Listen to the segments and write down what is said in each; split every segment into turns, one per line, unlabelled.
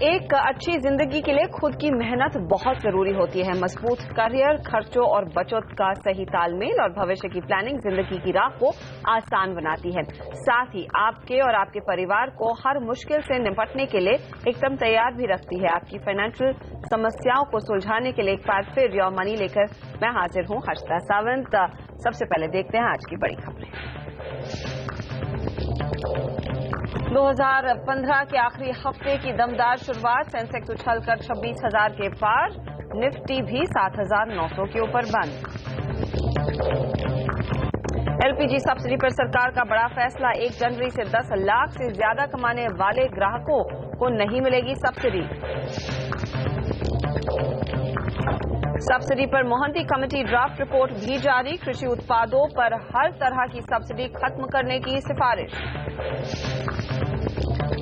एक अच्छी जिंदगी के लिए खुद की मेहनत बहुत जरूरी होती है। मजबूत करियर, खर्चों और बचत का सही तालमेल और भविष्य की प्लानिंग जिंदगी की राह को आसान बनाती है। साथ ही आपके और आपके परिवार को हर मुश्किल से निपटने के लिए एकदम तैयार भी रखती है। आपकी फाइनेंशियल समस्याओं को सुलझाने के लिए एक बार फिर योर मनी लेकर मैं हाजिर हूं, हर्षिता सावंत। सबसे पहले देखते हैं आज की बड़ी खबरें। 2015 के आखिरी हफ्ते की दमदार शुरुआत, सेंसेक्स उछलकर 26,000 के पार, निफ्टी भी 7,900 के ऊपर बंद। एलपीजी सब्सिडी पर सरकार का बड़ा फैसला, 1 जनवरी से 10 लाख से ज्यादा कमाने वाले ग्राहकों को नहीं मिलेगी सब्सिडी। सब्सिडी पर मोहंती कमेटी ड्राफ्ट रिपोर्ट भी जारी, कृषि उत्पादों पर हर तरह की सब्सिडी खत्म करने की सिफारिश।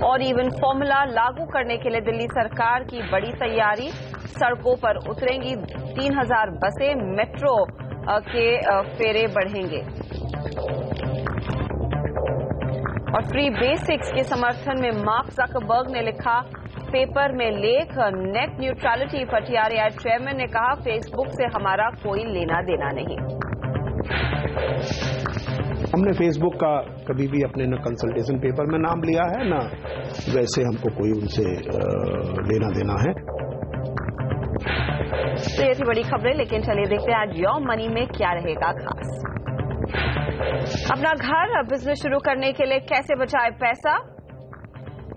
और इवन फॉर्मूला लागू करने के लिए दिल्ली सरकार की बड़ी तैयारी, सड़कों पर उतरेंगी 3,000 बसें, मेट्रो के फेरे बढ़ेंगे। और फ्री बेसिक्स के समर्थन में मार्क जकरबर्ग ने लिखा पेपर में लेख, नेट न्यूट्रलिटी पर TRAI चेयरमैन ने कहा फेसबुक से हमारा कोई लेना देना नहीं।
हमने फेसबुक का कभी भी अपने न कंसल्टेशन पेपर में नाम लिया है, न वैसे हमको कोई उनसे लेना देना है।
तो ये थी बड़ी खबरें, लेकिन चलिए देखते हैं आज योर मनी में क्या रहेगा खास। अपना घर बिजनेस शुरू करने के लिए कैसे बचाए पैसा,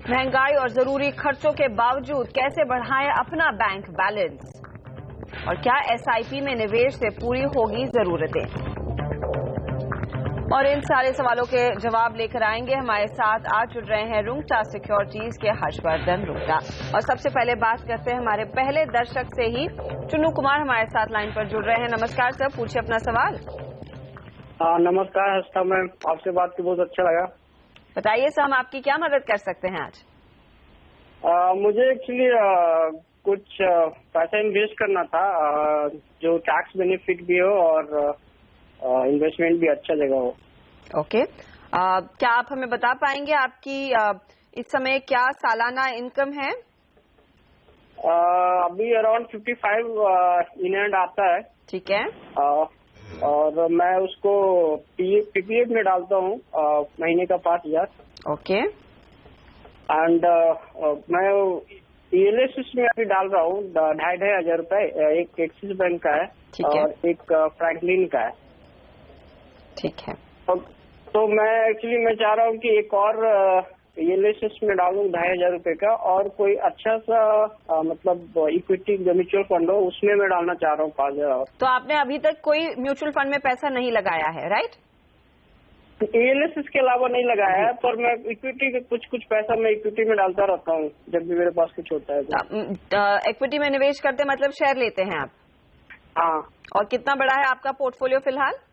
महंगाई और जरूरी खर्चों के बावजूद कैसे बढ़ाएं अपना बैंक बैलेंस, और क्या SIP में निवेश से पूरी होगी जरूरतें। और इन सारे सवालों के जवाब लेकर आएंगे। हमारे साथ आज जुड़ रहे हैं रुंगटा सिक्योरिटीज के हर्षवर्धन रुंगटा। और सबसे पहले बात करते हैं हमारे पहले दर्शक से ही, चुन्नू कुमार हमारे साथ लाइन पर जुड़ रहे हैं। नमस्कार सर, पूछिए अपना सवाल।
नमस्कार हर्षिता मैम, आपसे बात की बहुत अच्छा लगा।
बताइए सर, हम आपकी क्या मदद कर सकते हैं आज।
मुझे एक्चुअली कुछ पैसा इन्वेस्ट करना था, जो टैक्स बेनिफिट भी हो और इन्वेस्टमेंट भी अच्छा जगह हो।
ओके, क्या आप हमें बता पाएंगे आपकी इस समय क्या सालाना इनकम है।
अभी अराउंड 55 इन हैंड आता है।
ठीक है।
और मैं उसको PPF में डालता हूँ, महीने का 5,000।
ओके।
एंड मैं ELSS में अभी डाल रहा हूँ 2,500 रुपए, एक एक्सिस बैंक का है और एक फ्रैंकलिन का है।
ठीक है।
तो मैं चाह रहा हूँ कि एक और ELSS में डालूं 2,500 रुपए का, और कोई अच्छा सा मतलब इक्विटी म्यूचुअल फंड हो, उसमें मैं डालना चाह रहा हूँ 5,000 और।
तो आपने अभी तक कोई म्यूचुअल फंड में पैसा नहीं लगाया है, राइट।
ELSS के अलावा नहीं लगाया है, पर मैं इक्विटी के कुछ पैसा मैं इक्विटी में डालता रहता हूँ जब भी मेरे पास कुछ होता है।
इक्विटी में निवेश करते मतलब शेयर लेते हैं आप।
हाँ।
और कितना बड़ा है आपका पोर्टफोलियो फिलहाल।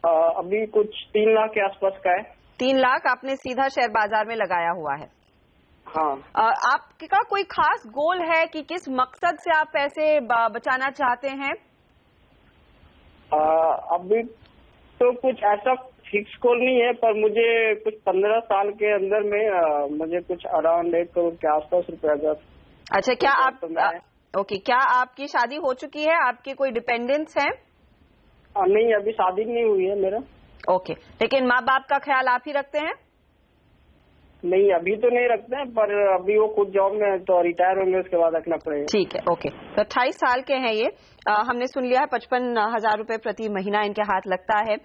अभी कुछ 3 लाख के आसपास का है।
3 लाख आपने सीधा शेयर बाजार में लगाया हुआ है।
हाँ।
आपका कोई खास गोल है कि किस मकसद से आप पैसे बचाना चाहते हैं।
अभी तो कुछ ऐसा फिक्स गोल नहीं है, पर मुझे कुछ 15 साल के अंदर में मुझे कुछ अराउंड 1 करोड़ के आसपास रुपया।
अच्छा, क्या आप ओके, क्या आपकी शादी हो चुकी है, आपके कोई डिपेंडेंट्स हैं।
नहीं, अभी शादी नहीं हुई है मेरा।
ओके, लेकिन माँ बाप का ख्याल आप ही रखते हैं।
नहीं, अभी तो नहीं रखते हैं, पर अभी वो खुद जॉब में है, तो रिटायर होंगे उसके बाद रखना पड़ेगा।
ठीक है। ओके, तो 28 साल के हैं ये। हमने सुन लिया है 55,000 रुपए प्रति महीना इनके हाथ लगता है।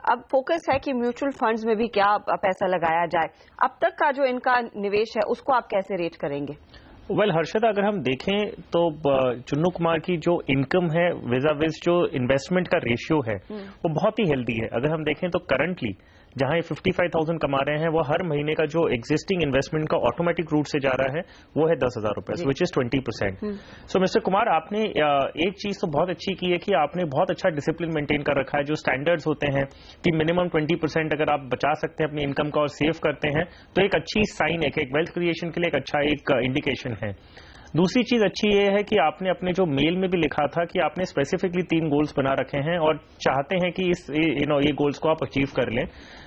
अब फोकस है कि म्यूचुअल फंड्स में भी क्या पैसा लगाया जाए। अब तक का जो इनका निवेश है उसको आप कैसे रेट करेंगे।
हर्षद, अगर हम देखें तो चुन्नू कुमार की जो इनकम है विजा विज जो इन्वेस्टमेंट का रेशियो है वो बहुत ही हेल्दी है। अगर हम देखें तो करंटली जहां ये 55,000 कमा रहे हैं, वो हर महीने का जो एग्जिस्टिंग इन्वेस्टमेंट का ऑटोमेटिक रूट से जा रहा है वो है 10,000 रुपए, which is 20%। So mister Kumar, आपने एक चीज तो बहुत अच्छी की है कि आपने बहुत अच्छा डिसिप्लिन मेंटेन कर रखा है। जो स्टैंडर्ड्स होते हैं कि मिनिमम 20% अगर आप बचा सकते हैं अपनी इनकम का और सेव करते हैं, तो एक अच्छी साइन है कि एक वेल्थ क्रिएशन के लिए एक अच्छा एक इंडिकेशन है। दूसरी चीज अच्छी ये है कि आपने अपने जो मेल में भी लिखा था कि आपने स्पेसिफिकली 3 गोल्स बना रखे हैं और चाहते हैं कि इस ये गोल्स को आप अचीव कर लें।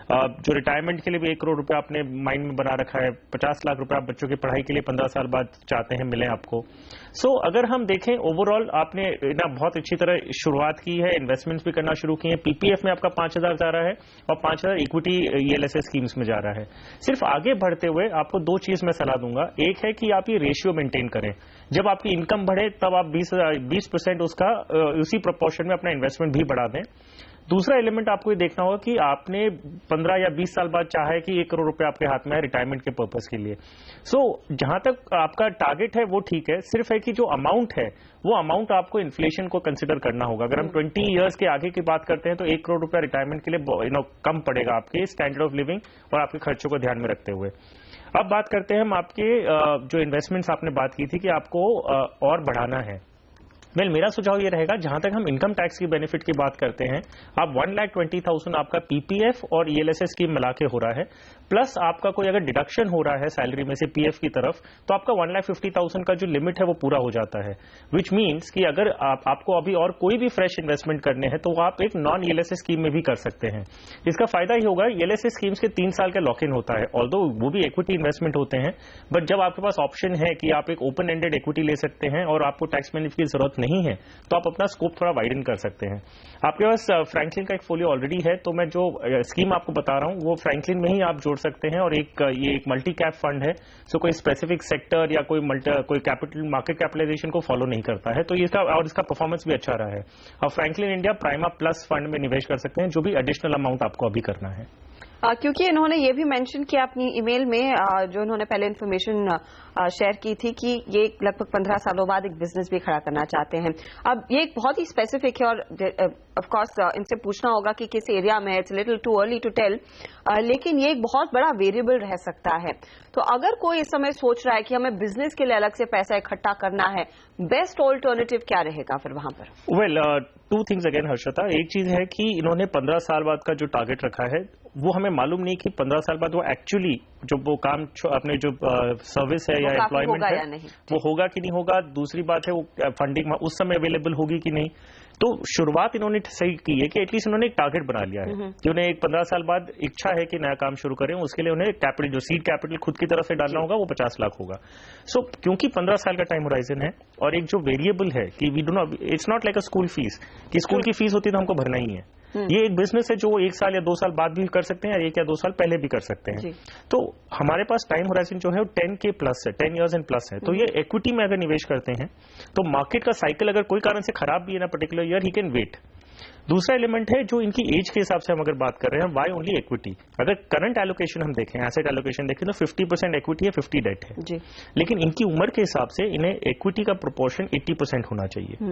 जो रिटायरमेंट के लिए भी 1 करोड़ रुपया आपने माइंड में बना रखा है, 50 लाख रुपया आप बच्चों की पढ़ाई के लिए 15 साल बाद चाहते हैं मिले आपको। सो अगर हम देखें ओवरऑल आपने ना बहुत अच्छी तरह शुरुआत की है, इन्वेस्टमेंट्स भी करना शुरू किए हैं। पीपीएफ में आपका 5,000 जा रहा है और 5,000 इक्विटी ईएलएसएस स्कीम्स में जा रहा है। सिर्फ आगे बढ़ते हुए आपको 2 चीज मैं सलाह दूंगा। एक है कि आप ये रेशियो मेंटेन करें, जब आपकी इनकम बढ़े तब आप 20% उसका उसी प्रोपोर्शन में अपना इन्वेस्टमेंट भी बढ़ा दें। दूसरा एलिमेंट आपको ये देखना होगा कि आपने 15 या 20 साल बाद चाहा है कि 1 करोड़ रुपए आपके हाथ में है रिटायरमेंट के पर्पस के लिए। सो जहां तक आपका टारगेट है वो ठीक है, सिर्फ है कि जो अमाउंट है वो अमाउंट आपको इन्फ्लेशन को कंसिडर करना होगा। अगर हम 20 इयर्स के आगे की बात करते हैं तो 1 करोड़ रुपया रिटायरमेंट के लिए कम पड़ेगा आपके स्टैंडर्ड ऑफ लिविंग और आपके खर्चों को ध्यान में रखते हुए। अब बात करते हैं हम आपके जो इन्वेस्टमेंट्स आपने बात की थी कि आपको और बढ़ाना है। मेरा सुझाव ये रहेगा, जहां तक हम इनकम टैक्स की बेनिफिट की बात करते हैं, आप 1,20,000 आपका पीपीएफ और ईएलएसएस स्कीम मिला के हो रहा है, प्लस आपका कोई अगर डिडक्शन हो रहा है सैलरी में से पीएफ की तरफ, तो आपका 1,50,000 का जो लिमिट है वो पूरा हो जाता है। विच मीन्स कि अगर आपको अभी और कोई भी फ्रेश इन्वेस्टमेंट करने हैं तो आप एक नॉन ईएलएसएस स्कीम में भी कर सकते हैं। इसका फायदा ही होगा, ईएलएसएस स्कीम्स के 3 साल का लॉक इन होता है, ऑल्दो वो भी इक्विटी इन्वेस्टमेंट होते हैं, बट जब आपके पास ऑप्शन है कि आप एक ओपन एंडेड इक्विटी ले सकते हैं और आपको टैक्स बेनिफिट की जरूरत नहीं है, तो आप अपना स्कोप थोड़ा वाइडन कर सकते हैं। आपके पास फ्रैंकलिन का एक फोलियो ऑलरेडी है, तो मैं जो स्कीम आपको बता रहा हूं वो फ्रैंकलिन में ही आप जोड़ सकते हैं। और ये एक मल्टी कैप फंड है, सो कोई स्पेसिफिक सेक्टर या कोई कैपिटल मार्केट कैपिटलाइजेशन को फॉलो नहीं करता है, तो इसका परफॉर्मेंस भी अच्छा रहा है। अब Franklin India prima plus fund में निवेश कर सकते हैं, जो भी एडिशनल अमाउंट आपको अभी करना है।
क्योंकि इन्होंने ये भी मेंशन किया अपनी ईमेल में, जो इन्होंने पहले इन्फॉर्मेशन शेयर की थी कि ये लगभग 15 सालों बाद एक बिजनेस भी खड़ा करना चाहते हैं। अब ये एक बहुत ही स्पेसिफिक है और ऑफ कोर्स इनसे पूछना होगा कि किस एरिया में है, it's little too early to tell, लेकिन ये एक बहुत बड़ा वेरिएबल रह सकता है। तो अगर कोई इस समय सोच रहा है कि हमें बिजनेस के लिए अलग से पैसा इकट्ठा करना है, बेस्ट ऑल्टरनेटिव क्या रहेगा फिर वहां पर?
Well, 2 things again Harshta. एक चीज है कि इन्होंने 15 साल बाद का जो टारगेट रखा है वो हमें मालूम नहीं कि 15 साल बाद वो एक्चुअली जो वो काम अपने जो सर्विस है या एम्प्लॉयमेंट है वो होगा कि नहीं होगा। दूसरी बात है वो फंडिंग उस समय अवेलेबल होगी कि नहीं। तो शुरुआत इन्होंने सही की है कि एटलीस्ट इन्होंने एक टारगेट बना लिया है कि उन्हें एक 15 साल बाद इच्छा है कि नया काम शुरू करें। उसके लिए उन्हें कैपिटल, जो सीड कैपिटल खुद की तरफ से डालना होगा, वो 50 लाख होगा। सो क्योंकि 15 साल का टाइम होराइजन है और एक जो वेरिएबल है कि we do not, it's not like a school fees कि स्कूल की फीस होती है तो हमको भरना ही है। ये एक बिजनेस है जो 1 साल या 2 साल बाद भी कर सकते हैं और 1 या 2 साल पहले भी कर सकते हैं। तो हमारे पास टाइम होराइजन जो है वो 10 के प्लस है, 10 इयर्स एंड प्लस है। तो ये इक्विटी में अगर निवेश करते हैं तो मार्केट का साइकिल अगर कोई कारण से खराब भी है ना particular year, he can wait. दूसरा एलिमेंट है जो इनकी एज के हिसाब से हम अगर बात कर रहे हैं, वाई ओनली इक्विटी। अगर करंट एलोकेशन हम देखें, एसेट एलोकेशन देखें तो 50% इक्विटी है, 50 डेट है जी। लेकिन इनकी उम्र के हिसाब से इन्हें इक्विटी का प्रोपोर्शन 80% होना चाहिए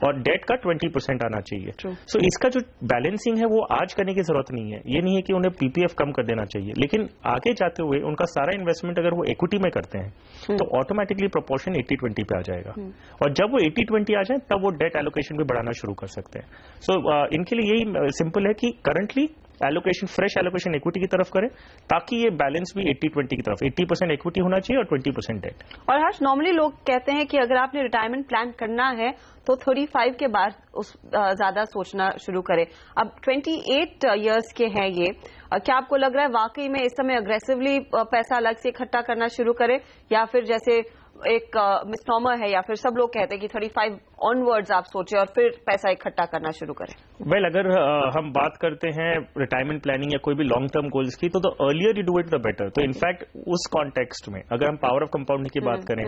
और डेट का 20% आना चाहिए। सो इसका जो बैलेंसिंग है वो आज करने की जरूरत नहीं है। ये नहीं है कि उन्हें पीपीएफ कम कर देना चाहिए, लेकिन आगे जाते हुए उनका सारा इन्वेस्टमेंट अगर वो इक्विटी में करते हैं तो ऑटोमेटिकली प्रोपोर्शन 80-20 पे आ जाएगा। और जब वो 80-20 आ जाए तब वो डेट एलोकेशन भी बढ़ाना शुरू कर सकते हैं। सो इनके लिए यही सिंपल है कि currently allocation, fresh allocation equity की तरफ करें ताकि ये बैलेंस भी 80-20 की तरफ, 80% इक्विटी होना चाहिए और 20% डेट।
और हर्ष, नॉर्मली लोग कहते हैं कि अगर आपने रिटायरमेंट प्लान करना है तो 35 के बाद उस ज्यादा सोचना शुरू करें। अब 28 इयर्स के हैं ये, क्या आपको लग रहा है वाकई में इस समय अग्रेसिवली पैसा अलग से इकट्ठा करना शुरू करें, या फिर जैसे एक मिसनॉमर है या फिर सब लोग कहते हैं कि 35 ऑनवर्ड्स आप सोचें और फिर पैसा इकट्ठा करना शुरू करें?
वेल, अगर हम बात करते हैं रिटायरमेंट प्लानिंग या कोई भी लॉन्ग टर्म गोल्स की, तो earlier you do it the better. तो इनफैक्ट उस कॉन्टेक्स्ट में अगर हम पावर ऑफ कंपाउंडिंग की बात करें,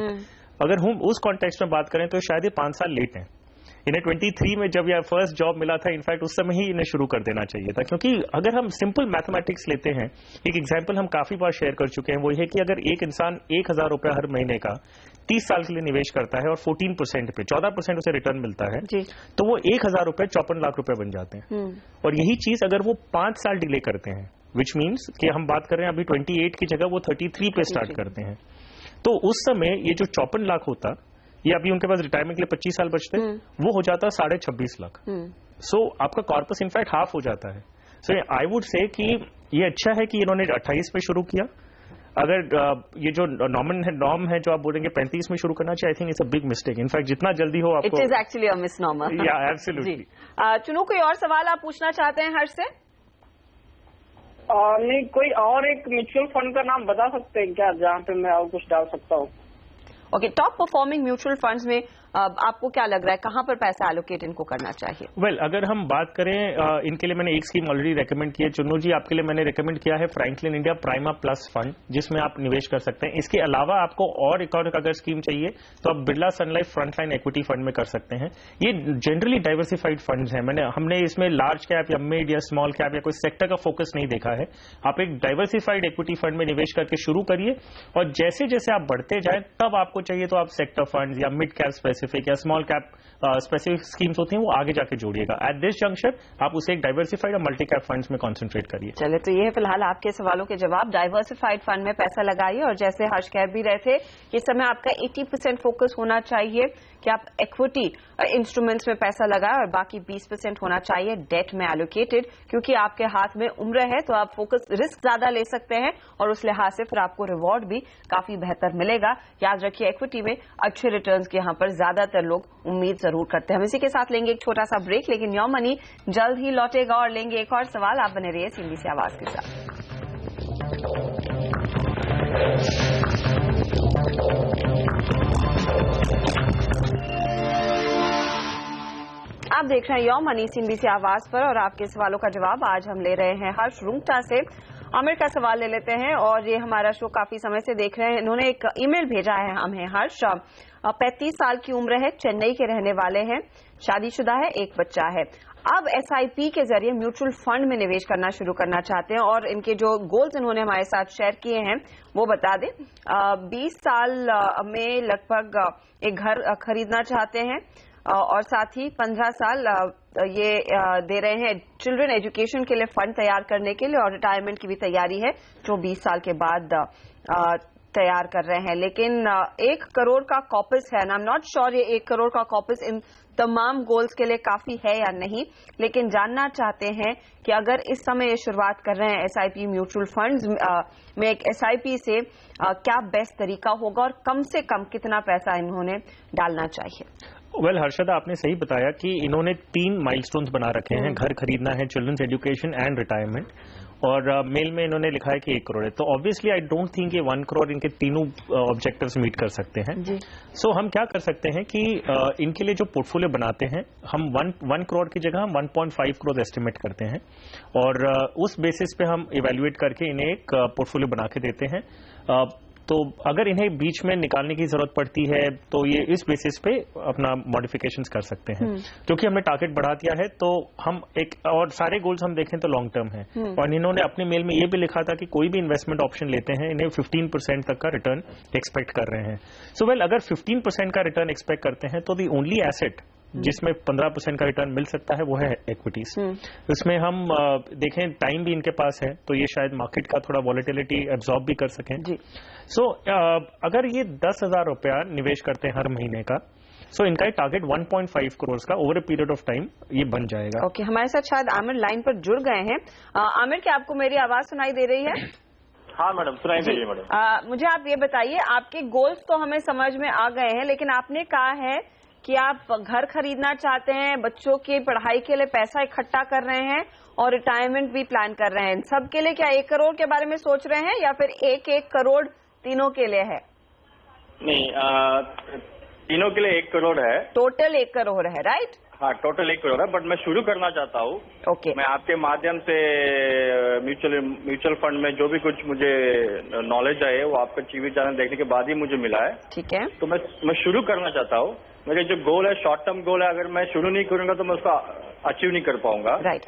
अगर हम उस कॉन्टेक्स्ट में बात करें तो शायद ये 5 साल लेट हैं। इन्हें 23 में जब यह फर्स्ट जॉब मिला था, इनफैक्ट उस समय ही इन्हें शुरू कर देना चाहिए था। क्योंकि अगर हम सिंपल मैथमेटिक्स लेते हैं, एक एग्जांपल हम काफी बार शेयर कर चुके हैं, वो ये कि अगर एक इंसान 1,000 रुपया हर महीने का 30 साल के लिए निवेश करता है और 14% पे 14% उसे रिटर्न मिलता है जी। तो वो 1,000 रुपए 54 लाख रुपए बन जाते हैं। और यही चीज अगर वो 5 साल डिले करते हैं, विच मीन्स कि हम बात कर रहे हैं अभी 28 की जगह वो 33 पे स्टार्ट करते हैं, तो उस समय ये जो 54 लाख होता, ये अभी उनके पास रिटायरमेंट के लिए 25 साल बचते, वो हो जाता 26.5 लाख। सो आपका कॉर्पस इनफैक्ट हाफ हो जाता है। सो आई वुड से कि ये अच्छा है कि इन्होंने 28 पे शुरू किया। अगर ये जो नॉर्म है जो आप बोलेंगे 35 में शुरू करना चाहिए, I think it's a big mistake. In fact जितना जल्दी हो आपको।
इट इज एक्चुअली अ मिसनॉमर।
या एब्सोल्युटली।
चुनू, कोई और सवाल आप पूछना चाहते हैं हर्ष से?
नहीं, कोई और एक म्यूचुअल फंड का नाम बता सकते हैं क्या जहाँ पे मैं और कुछ डाल सकता हूँ?
Okay, top performing mutual funds में आपको क्या लग रहा है, कहां पर पैसा एलोकेट इनको करना चाहिए?
वेल, अगर हम बात करें इनके लिए मैंने एक स्कीम ऑलरेडी रेकमेंड की है। चुन्नू जी, आपके लिए मैंने रेकमेंड किया है Franklin India prima plus fund, जिसमें आप निवेश कर सकते हैं। इसके अलावा आपको और एक और अगर स्कीम चाहिए तो आप बिरला सन लाइफ फ्रंटलाइन इक्विटी फंड में कर सकते हैं। ये जनरली डाइवर्सिफाइड फंड्स हैं। हमने इसमें लार्ज कैप या मिड या स्मॉल कैप या कोई सेक्टर का फोकस नहीं देखा है। आप एक डाइवर्सिफाइड इक्विटी फंड में निवेश करके शुरू करिए, और जैसे जैसे आप बढ़ते जाए तब आपको चाहिए तो आप सेक्टर फंड्स या मिड कैप स्पेसिफिक या स्मॉल कैप स्पेसिफिक स्कीम्स होती हैं वो आगे जाके जोड़िएगा। एट दिस जंक्शन आप उसे एक डाइवर्सिफाइड और मल्टी कैप फंड्स में कंसंट्रेट करिए।
चलिए, तो ये है फिलहाल आपके सवालों के जवाब। डाइवर्सिफाइड फंड में पैसा लगाइए, और जैसे हर्ष कह भी रहे थे, इस समय आपका 80% फोकस होना चाहिए कि आप इक्विटी इंस्ट्रूमेंट्स में पैसा लगाएं, और बाकी 20% होना चाहिए डेट में एलोकेटेड, क्योंकि आपके हाथ में उम्र है तो आप फोकस रिस्क ज्यादा ले सकते हैं, और उस लिहाज से फिर आपको रिवॉर्ड भी काफी बेहतर मिलेगा। याद रखिए, इक्विटी में अच्छे रिटर्न्स की यहाँ पर ज्यादातर लोग उम्मीद जरूर करते हैं। हम इसी के साथ लेंगे एक छोटा सा ब्रेक, लेकिन योर मनी जल्द ही लौटेगा और लेंगे एक और सवाल। आप बने रहिए हिंदी से आवाज के साथ। आप देख रहे हैं योर मनी सीएनबीसी आवाज पर, और आपके सवालों का जवाब आज हम ले रहे हैं हर्ष रुंगटा से। आमिर का सवाल ले लेते हैं, और ये हमारा शो काफी समय से देख रहे हैं। इन्होंने एक ईमेल भेजा है हमें। हर्ष 35 साल की उम्र है, चेन्नई के रहने वाले हैं, शादीशुदा है, एक बच्चा है। अब एसआईपी के जरिए म्यूचुअल फंड में निवेश करना शुरू करना चाहते हैं, और इनके जो गोल्स इन्होंने हमारे साथ शेयर किए हैं वो बता दें। 20 साल में लगभग एक घर खरीदना चाहते हैं, और साथ ही 15 साल ये दे रहे हैं चिल्ड्रन एजुकेशन के लिए फंड तैयार करने के लिए, और रिटायरमेंट की भी तैयारी है जो 20 साल के बाद तैयार कर रहे हैं। लेकिन 1 करोड़ का कॉपस है, आई एम नॉट श्योर ये 1 करोड़ का कॉपस इन तमाम गोल्स के लिए काफी है या नहीं, लेकिन जानना चाहते हैं कि अगर इस समय ये शुरुआत कर रहे हैं एसआईपी म्यूचुअल फंड्स में, एक एसआईपी से क्या बेस्ट तरीका होगा, और कम से कम कितना पैसा इन्होंने डालना चाहिए?
वेल, हर्षदा, आपने सही बताया कि इन्होंने 3 माइलस्टोन्स बना रखे हैं। घर खरीदना है, चिल्ड्रंस एजुकेशन एंड रिटायरमेंट, और मेल में इन्होंने लिखा है कि 1 करोड़ है। तो ऑब्वियसली आई डोंट थिंक ये 1 करोड़ इनके तीनों ऑब्जेक्टिव्स मीट कर सकते हैं। सो हम क्या कर सकते हैं कि इनके लिए जो पोर्टफोलियो बनाते हैं, हम 1 करोड़ की जगह हम 1.5 करोड़ एस्टिमेट करते हैं, और उस बेसिस पे हम इवेल्युएट करके इन्हें एक पोर्टफोलियो बना के देते हैं। तो अगर इन्हें बीच में निकालने की जरूरत पड़ती है तो ये इस बेसिस पे अपना मॉडिफिकेशंस कर सकते हैं। क्योंकि हमने टारगेट बढ़ा दिया है, तो हम एक और सारे गोल्स हम देखें तो लॉन्ग टर्म है, और इन्होंने अपने मेल में ये भी लिखा था कि कोई भी इन्वेस्टमेंट ऑप्शन लेते हैं इन्हें 15% तक का रिटर्न एक्सपेक्ट कर रहे हैं। सो वेल, अगर 15% का रिटर्न एक्सपेक्ट करते हैं तो दी ओनली एसेट जिसमें 15% का रिटर्न मिल सकता है वो है इक्विटीज। इसमें हम देखें टाइम भी इनके पास है, तो ये शायद मार्केट का थोड़ा वॉलेटिलिटी एब्जॉर्ब भी कर सकें। सो अगर ये 10,000 रुपया निवेश करते हैं हर महीने का, सो इनका टारगेट 1.5 करोड़ का over a period of time ये बन जाएगा।
ओके, हमारे साथ शायद आमिर लाइन पर जुड़ गए हैं। आमिर, क्या आपको मेरी आवाज सुनाई दे रही है?
हाँ मैडम, सुनाई दे रही है मैडम।
मुझे आप ये बताइए, आपके गोल्स तो हमें समझ में आ गए हैं, लेकिन आपने कहा है कि आप घर खरीदना चाहते हैं, बच्चों की पढ़ाई के लिए पैसा इकट्ठा कर रहे हैं, और रिटायरमेंट भी प्लान कर रहे हैं। सब के लिए क्या 1 करोड़ के बारे में सोच रहे हैं, या फिर 1-1 करोड़ तीनों के लिए है?
नहीं, तीनों के लिए 1 करोड़ है।
टोटल 1 करोड़ है, राइट?
हाँ, टोटल 1 करोड़ है, बट मैं शुरू करना चाहता हूँ।
ओके।
मैं आपके माध्यम से म्यूचुअल फंड में जो भी कुछ मुझे नॉलेज है वो आपका टीवी चैनल देखने के बाद ही मुझे मिला है।
ठीक है।
तो मैं शुरू करना चाहता हूँ। मेरे जो गोल है, शॉर्ट टर्म गोल है, अगर मैं शुरू नहीं करूंगा तो मैं उसका अचीव नहीं कर पाऊंगा।
राइट।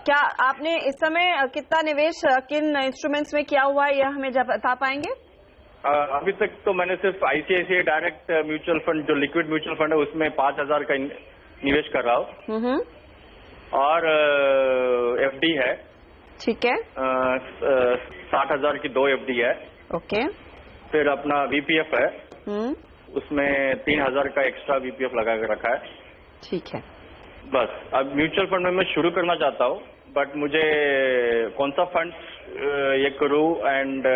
क्या आपने इस समय कितना निवेश किन इंस्ट्रूमेंट्स में किया हुआ है, यह हमें बता पाएंगे?
अभी तक तो मैंने सिर्फ आईसीआईसीआई डायरेक्ट म्यूचुअल फंड, जो लिक्विड म्यूचुअल फंड है, उसमें 5,000 का निवेश कर रहा हूँ, और एफडी है।
ठीक है।
60,000 की 2 एफडी है।
ओके।
फिर अपना वीपीएफ है, उसमें 3,000 का एक्स्ट्रा वीपीएफ लगा के रखा है।
ठीक है।
बस अब म्यूचुअल फंड में मैं शुरू करना चाहता हूँ, बट मुझे कौन सा फंड ये करूँ एंड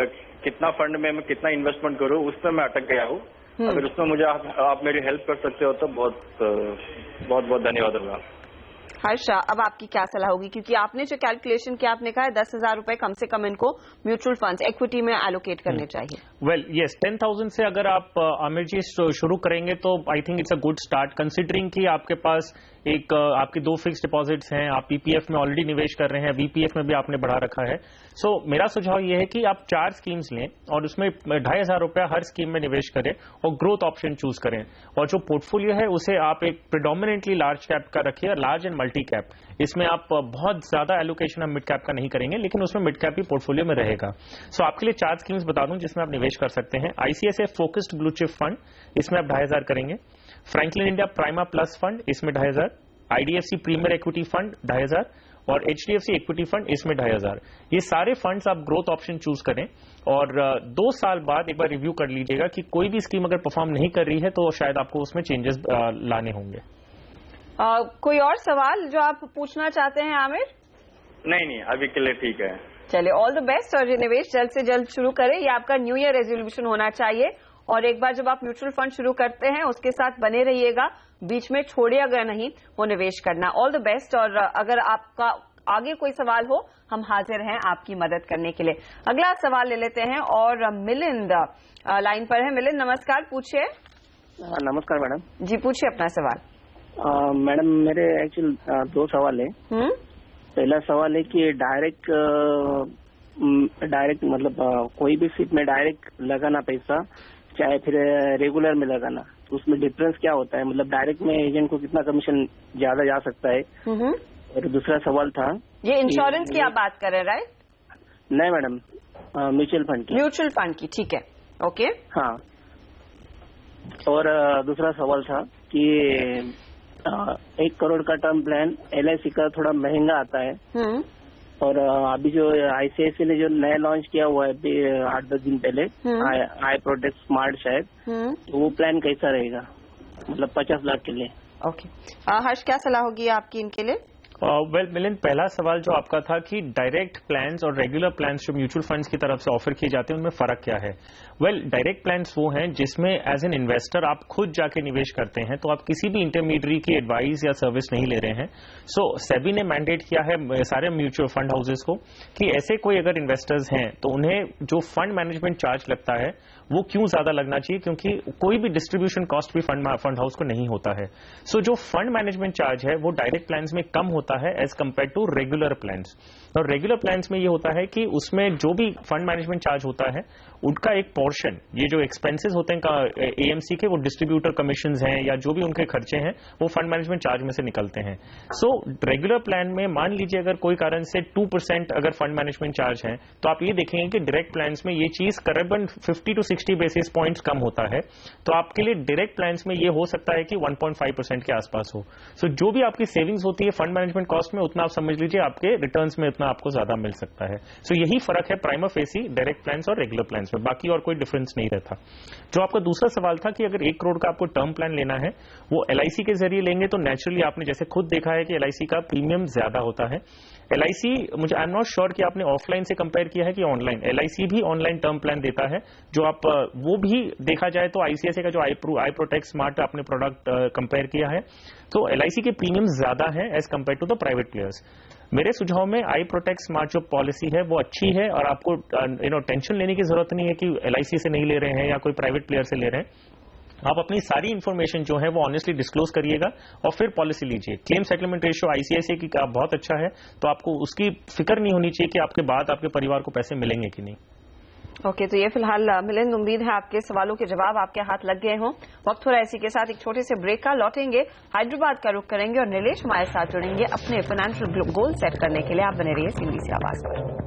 कितना फंड में मैं कितना इन्वेस्टमेंट करूं, उसमें मैं अटक गया हूं। अगर उसमें मुझे आप मेरी हेल्प कर सकते हो तो बहुत धन्यवाद होगा।
हर्ष, अब आपकी क्या सलाह होगी, क्योंकि आपने जो कैलकुलेशन किया, आपने कहा 10,000 रुपए कम से कम इनको म्यूचुअल फंड्स इक्विटी में एलोकेट करने चाहिए।
वेल यस, 10,000 से अगर आप आमिर जी शुरू करेंगे तो I think it's a good start, considering कि आपके पास एक आपकी 2 फिक्स डिपॉजिट्स हैं, आप पीपीएफ में ऑलरेडी निवेश कर रहे हैं, वीपीएफ में भी आपने बढ़ा रखा है। सो मेरा सुझाव यह है कि आप 4 स्कीम्स लें और उसमें 2,500 रुपया हर स्कीम में निवेश करें और ग्रोथ ऑप्शन चूज करें, और जो पोर्टफोलियो है उसे आप एक प्रिडोमिनेंटली लार्ज कैप का रखिए, लार्ज एंड मल्टी कैप। इसमें आप बहुत ज्यादा एलोकेशन हम मिड कैप का नहीं करेंगे, लेकिन उसमें मिड कैप भी पोर्टफोलियो में रहेगा। सो आपके लिए 4 स्कीम्स बता दूं जिसमें आप निवेश कर सकते हैं। ICICI focused blue chip fund, इसमें आप 2,500 करेंगे। Franklin India prima plus fund, इसमें 2,500। आईडीएफसी प्रीमियर इक्विटी फंड 2,500 और एचडीएफसी इक्विटी फंड, इसमें 2,500। ये सारे फंड्स आप ग्रोथ ऑप्शन चूज करें और 2 साल बाद एक बार रिव्यू कर लीजिएगा कि कोई भी स्कीम अगर परफॉर्म नहीं कर रही है तो शायद आपको उसमें चेंजेस लाने होंगे।
कोई और सवाल जो आप पूछना चाहते हैं आमिर?
नहीं, अभी के लिए ठीक है।
चलिए, ऑल द बेस्ट, और ये निवेश जल्द से जल्द शुरू करें। ये आपका न्यू ईयर रेजोल्यूशन होना चाहिए, और एक बार जब आप म्यूचुअल फंड शुरू करते हैं उसके साथ बने रहिएगा, बीच में छोड़िएगा नहीं वो निवेश करना। ऑल द बेस्ट, और अगर आपका आगे कोई सवाल हो हम हाजिर हैं आपकी मदद करने के लिए। अगला सवाल ले लेते हैं, और मिलिंद लाइन पर है। मिलिंद नमस्कार, पूछिए।
नमस्कार मैडम
जी, पूछिए अपना सवाल।
मैडम मेरे एक्चुअल 2 सवाल है। पहला सवाल है कि डायरेक्ट मतलब कोई भी सिप में डायरेक्ट लगाना पैसा, चाहे फिर रेगुलर में लगाना, तो उसमें डिफरेंस क्या होता है? मतलब डायरेक्ट में एजेंट को कितना कमीशन ज्यादा जा सकता है? और दूसरा सवाल था,
ये इंश्योरेंस की आप बात कर रहे हैं, राइट?
नहीं मैडम, म्यूचुअल फंड की।
म्यूचुअल फंड की, ठीक है, ओके।
हाँ, और दूसरा सवाल था कि 1 करोड़ का टर्म प्लान LIC का थोड़ा महंगा आता है, और अभी जो आईसीआईसीआई ने जो नया लॉन्च किया हुआ है 8-10 दिन पहले, आई प्रोटेक्ट स्मार्ट शायद, तो वो प्लान कैसा रहेगा, मतलब 50 लाख के लिए?
ओके, हर्ष क्या सलाह होगी आपकी इनके लिए?
वेल मिलिंद, पहला सवाल जो आपका था कि डायरेक्ट प्लान्स और रेगुलर प्लान्स जो म्यूचुअल फंड्स की तरफ से ऑफर किए जाते हैं उनमें फर्क क्या है? वेल, डायरेक्ट प्लान्स वो हैं जिसमें एज एन इन्वेस्टर आप खुद जाके निवेश करते हैं, तो आप किसी भी इंटरमीडियरी की एडवाइस या सर्विस नहीं ले रहे हैं। सो सेबी ने मैंडेट किया है सारे म्यूचुअल फंड हाउसेस को कि ऐसे कोई अगर इन्वेस्टर्स हैं तो उन्हें जो फंड मैनेजमेंट चार्ज लगता है वो क्यों ज्यादा लगना चाहिए, क्योंकि कोई भी डिस्ट्रीब्यूशन कॉस्ट भी फंड हाउस को नहीं होता है। सो जो फंड मैनेजमेंट चार्ज है वो डायरेक्ट प्लान्स में कम होता है as compare to regular plans. और रेगुलर प्लान्स में ये होता है कि उसमें जो भी फंड मैनेजमेंट चार्ज होता है उनका एक पोर्शन, ये जो एक्सपेंसेस होते हैं एएमसी के, वो डिस्ट्रीब्यूटर कमीशंस हैं या जो भी उनके खर्चे हैं वो फंड मैनेजमेंट चार्ज में से निकलते हैं। सो रेगुलर प्लान में मान लीजिए अगर कोई कारण से 2% अगर फंड मैनेजमेंट चार्ज है, तो आप ये देखेंगे कि डायरेक्ट प्लान्स में ये चीज करीबन 50 to 60 बेसिस पॉइंट्स कम होता है। तो आपके लिए डायरेक्ट प्लान्स में ये हो सकता है कि 1.5% के आसपास हो। सो जो भी आपकी सेविंग्स होती है फंड मैनेजमेंट कॉस्ट में, उतना आप समझ लीजिए आपके रिटर्न्स में उतना आपको ज्यादा मिल सकता है। सो यही फर्क है प्राइमा फेसी डायरेक्ट प्लान्स और रेगुलर प्लान्स में, बाकी और कोई डिफरेंस नहीं रहता। जो आपका दूसरा सवाल था कि अगर 1 करोड़ का आपको टर्म प्लान लेना है वो LIC के जरिए लेंगे तो नेचुरली आपने जैसे खुद देखा है कि LIC का प्रीमियम ज्यादा होता है। LIC, मुझे आई एम नॉट श्योर कि आपने ऑफलाइन से कंपेयर किया है कि ऑनलाइन। LIC भी ऑनलाइन टर्म प्लान देता है, जो आप वो भी देखा जाए तो आईसीआईसीआई का जो आई प्रोटेक्ट स्मार्ट आपने प्रोडक्ट कंपेयर किया है तो LIC के प्रीमियम ज्यादा है as compare to the private players. मेरे सुझाव में आई प्रोटेक्ट स्मार्ट जो पॉलिसी है वो अच्छी है और आपको टेंशन लेने की जरूरत नहीं है कि LIC से नहीं ले रहे हैं या कोई प्राइवेट प्लेयर से ले रहे हैं। आप अपनी सारी इंफॉर्मेशन जो है वो ऑनेस्टली डिस्क्लोज करिएगा और फिर पॉलिसी लीजिए। क्लेम सेटलमेंट रेशियो आईसीआईसीआई की बहुत अच्छा है, तो आपको उसकी फिक्र नहीं होनी चाहिए कि आपके बाद आपके परिवार को पैसे मिलेंगे कि नहीं।
ओके, तो ये फिलहाल मिलिंद, उम्मीद है आपके सवालों के जवाब आपके हाथ लग गए हों। वक्त हो रहा है इसी के साथ एक छोटे से ब्रेक का, लौटेंगे हैदराबाद का रुख करेंगे और नीलेश हमारे साथ जुड़ेंगे अपने फाइनेंशियल गोल सेट करने के लिए। आप बने रहिए CNBC आवाज पर।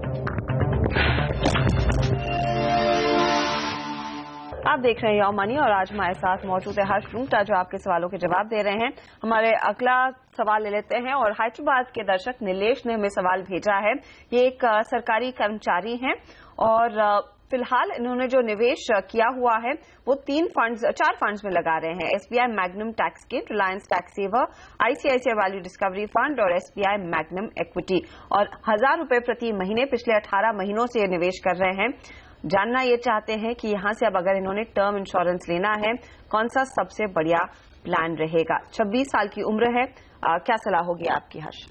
आप देख रहे हैं यो मनी और आज हमारे साथ मौजूद है हर्ष रुंगटा जो आपके सवालों के जवाब दे रहे हैं। हमारे अगला सवाल ले लेते हैं और हैदराबाद के दर्शक नीलेश ने हमें सवाल भेजा है। ये एक सरकारी कर्मचारी हैं और फिलहाल इन्होंने जो निवेश किया हुआ है वो 4 फंड्स में लगा रहे हैं। SBI magnum tax gain, Reliance tax saver, ICICI value discovery fund और SBI मैग्नम इक्विटी, और 1,000 रुपए प्रति महीने पिछले 18 महीनों से निवेश कर रहे हैं। जानना ये चाहते हैं कि यहां से अब अगर इन्होंने टर्म इंश्योरेंस लेना है, कौन सा सबसे बढ़िया प्लान रहेगा। 26 साल की उम्र है, क्या सलाह होगी आपकी हर्ष?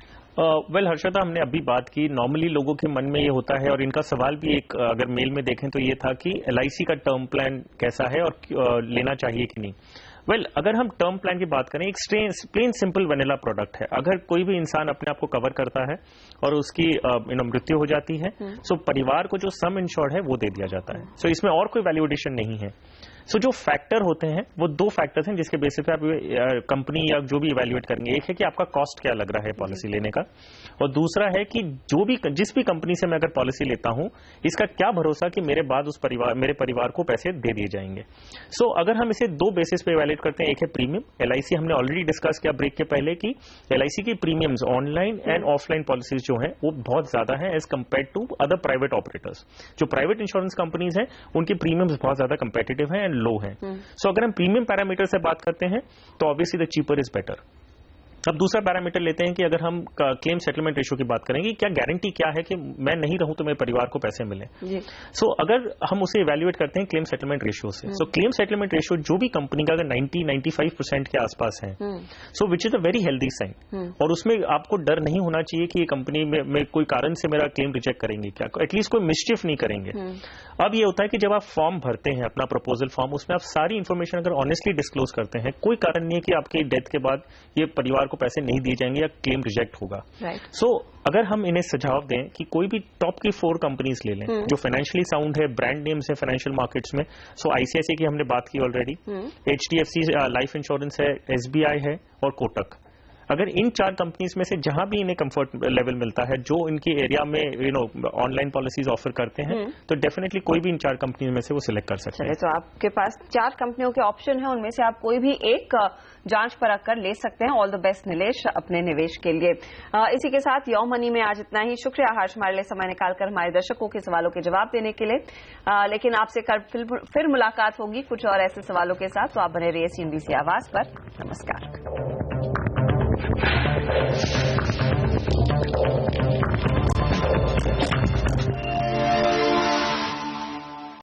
वेल हर्षदा, हमने अभी बात की, नॉर्मली लोगों के मन में ये होता है और इनका सवाल भी एक अगर मेल में देखें तो ये था कि LIC का टर्म प्लान कैसा है और लेना चाहिए कि नहीं। वेल अगर हम टर्म प्लान की बात करें, एक प्लेन सिंपल वनीला प्रोडक्ट है। अगर कोई भी इंसान अपने आप को कवर करता है और उसकी मृत्यु हो जाती है, सो परिवार को जो सम इंश्योर्ड है वो दे दिया जाता है। सो इसमें और कोई वैल्यू एडिशन नहीं है। सो जो फैक्टर होते हैं वो 2 फैक्टर्स हैं जिसके बेसिस पे आप कंपनी या जो भी इवैल्यूएट करेंगे। एक है कि आपका कॉस्ट क्या लग रहा है पॉलिसी लेने का, और दूसरा है कि जिस भी कंपनी से मैं अगर पॉलिसी लेता हूं, इसका क्या भरोसा कि मेरे बाद मेरे परिवार को पैसे दे दिए जाएंगे। सो अगर हम इसे 2 बेसिस पे इवैल्यूएट करते हैं, एक है प्रीमियम। LIC हमने ऑलरेडी डिस्कस किया ब्रेक के पहले कि LIC की premiums online and offline policies जो है वो बहुत ज्यादा है as compare to other private operators. जो प्राइवेट इंश्योरेंस कंपनीज हैं उनकी प्रीमियम्स बहुत ज्यादा कंपेटिटिव है लो है। सो अगर हम प्रीमियम पैरामीटर से बात करते हैं तो obviously the cheaper is better. अब दूसरा पैरामीटर लेते हैं कि अगर हम क्लेम सेटलमेंट रेशियो की बात करेंगे, क्या गारंटी क्या है कि मैं नहीं रहूं तो मेरे परिवार को पैसे मिले। सो अगर हम उसे इवैल्यूएट करते हैं क्लेम सेटलमेंट रेशियो से, सो क्लेम सेटलमेंट रेशियो जो भी कंपनी का अगर 90-95% के आसपास है, so which is a very healthy sign. और उसमें आपको डर नहीं होना चाहिए कि ये कंपनी में कोई कारण से मेरा क्लेम रिजेक्ट करेंगे, क्या एटलीस्ट कोई मिसचिफ नहीं करेंगे। अब ये होता है कि जब आप फॉर्म भरते हैं अपना प्रपोजल फॉर्म, उसमें आप सारी इंफॉर्मेशन अगर ऑनेस्टली डिस्क्लोज करते हैं, कोई कारण नहीं है कि आपके डेथ के बाद ये परिवार को पैसे नहीं दिए जाएंगे या क्लेम रिजेक्ट होगा। सो अगर हम इन्हें सुझाव दें कि कोई भी टॉप की 4 कंपनीज ले लें जो फाइनेंशियली साउंड है, ब्रांड नेम्स है फाइनेंशियल मार्केट्स में। सो ICICI की हमने बात की ऑलरेडी, HDFC लाइफ इंश्योरेंस है, SBI है और कोटक। अगर इन 4 कंपनीज में से जहां भी इन्हें कंफर्ट लेवल मिलता है, जो इनके एरिया में ऑनलाइन पॉलिसीज ऑफर करते हैं, तो डेफिनेटली कोई भी इन 4 कंपनीज में से वो सिलेक्ट कर सकते हैं।
तो आपके पास 4 कंपनियों के ऑप्शन है, उनमें से आप कोई भी एक जांच परख कर ले सकते हैं। ऑल द बेस्ट निलेश अपने निवेश के लिए। इसी के साथ योर मनी में आज इतना ही। शुक्रिया हर्ष हमारे लिए समय निकालकर हमारे दर्शकों के सवालों के जवाब देने के लिए। लेकिन आपसे कल फिर मुलाकात होगी कुछ और ऐसे सवालों के साथ, तो आप बने रहिए CNBC आवाज पर। नमस्कार।